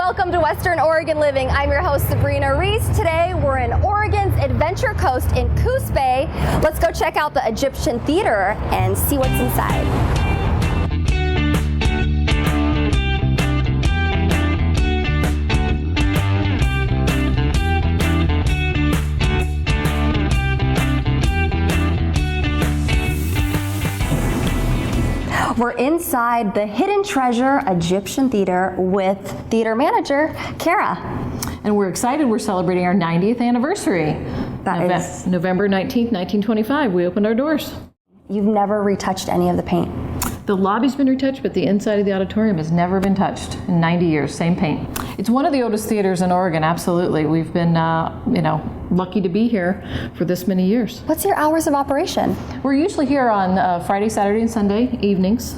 Welcome to Western Oregon Living. I'm your host, Sabrina Reese. Today we're in Oregon's Adventure Coast in Coos Bay. Let's go check out the Egyptian Theater and see what's inside. We're inside the Hidden Treasure Egyptian Theater with theater manager, Kara. And we're excited, we're celebrating our 90th anniversary. That is November 19th, 1925, we opened our doors. You've never retouched any of the paint. The lobby's been retouched, but the inside of the auditorium has never been touched in 90 years, same paint. It's one of the oldest theaters in Oregon, absolutely. We've been, lucky to be here for this many years. What's your hours of operation? We're usually here on Friday, Saturday, and Sunday evenings.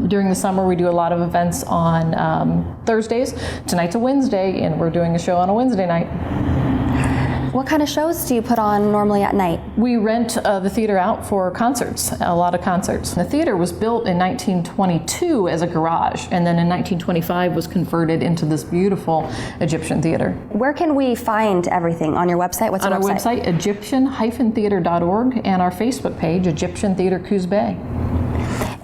During the summer, we do a lot of events on Thursdays. Tonight's a Wednesday, and we're doing a show on a Wednesday night. What kind of shows do you put on normally at night? We rent the theater out for concerts, a lot of concerts. The theater was built in 1922 as a garage, and then in 1925 was converted into this beautiful Egyptian theater. Where can we find everything? On your website? What's your website? On our website, Egyptian-theater.org, and our Facebook page, Egyptian Theater Coos Bay.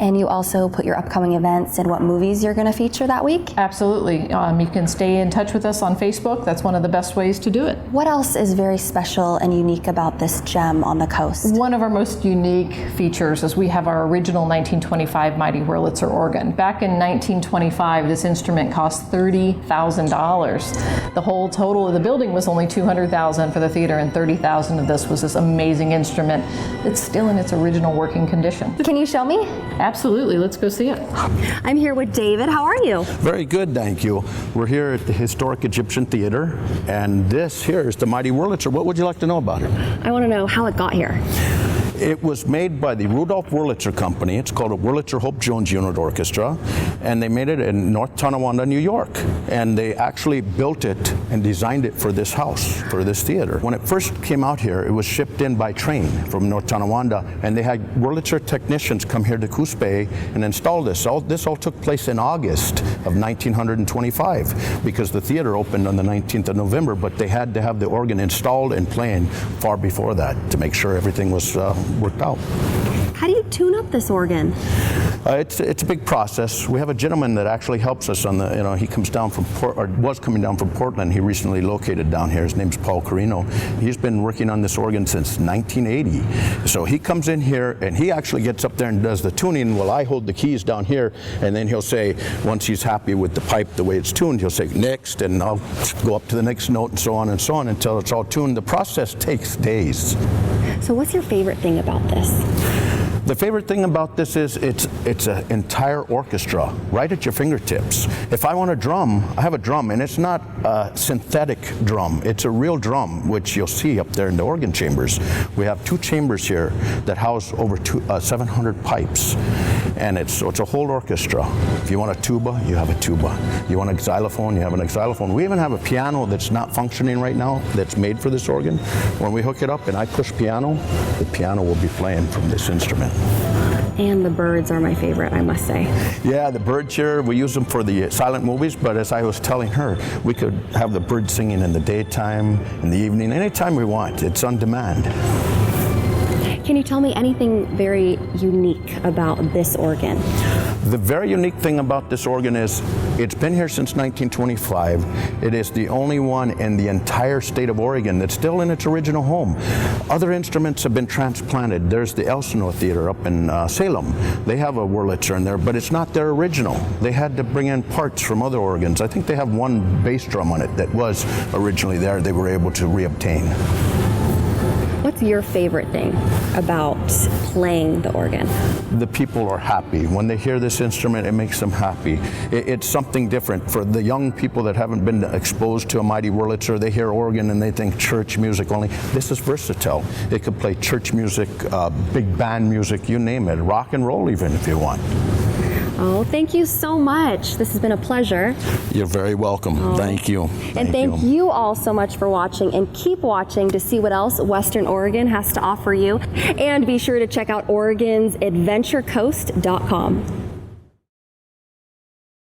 And you also put your upcoming events and what movies you're going to feature that week? Absolutely. You can stay in touch with us on Facebook. That's one of the best ways to do it. What else is very special and unique about this gem on the coast? One of our most unique features is we have our original 1925 mighty Wurlitzer organ. Back in 1925, this instrument cost $30,000. The whole total of the building was only $200,000 for the theater, and $30,000 of this was this amazing instrument. It's still in its original working condition. Can you show me? Absolutely, let's go see it. I'm here with David. How are you? Very good, thank you. We're here at the Historic Egyptian Theater, and this here is the mighty Wurlitzer. What would you like to know about it? I want to know how it got here. It was made by the Rudolph Wurlitzer Company. It's called a Wurlitzer Hope Jones Unit Orchestra, and they made it in North Tonawanda, New York. And they actually built it and designed it for this house, for this theater. When it first came out here, it was shipped in by train from North Tonawanda, and they had Wurlitzer technicians come here to Coos Bay and install this. This all took place in August of 1925, because the theater opened on the 19th of November, but they had to have the organ installed and playing far before that to make sure everything was worked out. How do you tune up this organ? It's a big process. We have a gentleman that actually helps us on the, he comes down from, was coming down from Portland. He recently located down here. His name's Paul Carino. He's been working on this organ since 1980. So he comes in here and he actually gets up there and does the tuning while I hold the keys down here, and then he'll say, once he's happy with the pipe, the way it's tuned, he'll say next, and I'll go up to the next note and so on until it's all tuned. The process takes days. So what's your favorite thing about this? The favorite thing about this is it's an entire orchestra right at your fingertips. If I want a drum, I have a drum, and it's not a synthetic drum. It's a real drum, which you'll see up there in the organ chambers. We have 2 chambers here that house over 700 pipes, and it's a whole orchestra. If you want a tuba, you have a tuba. You want a xylophone, you have an xylophone. We even have a piano that's not functioning right now that's made for this organ. When we hook it up and I push piano, the piano will be playing from this instrument. And the birds are my favorite, I must say. Yeah, the birds here, we use them for the silent movies, but as I was telling her, we could have the birds singing in the daytime, in the evening, anytime we want. It's on demand. Can you tell me anything very unique about this organ? The very unique thing about this organ is it's been here since 1925. It is the only one in the entire state of Oregon that's still in its original home. Other instruments have been transplanted. There's the Elsinore Theater up in Salem. They have a Wurlitzer in there, but it's not their original. They had to bring in parts from other organs. I think they have one bass drum on it that was originally there. They were able to reobtain. What's your favorite thing about playing the organ? The people are happy. When they hear this instrument, it makes them happy. It's something different. For the young people that haven't been exposed to a mighty Wurlitzer, they hear organ and they think church music only. This is versatile. It could play church music, big band music, you name it, rock and roll even if you want. Oh, thank you so much. This has been a pleasure. You're very welcome. Oh. Thank you. And thank you all so much for watching, and keep watching to see what else Western Oregon has to offer you. And be sure to check out Oregon's AdventureCoast.com.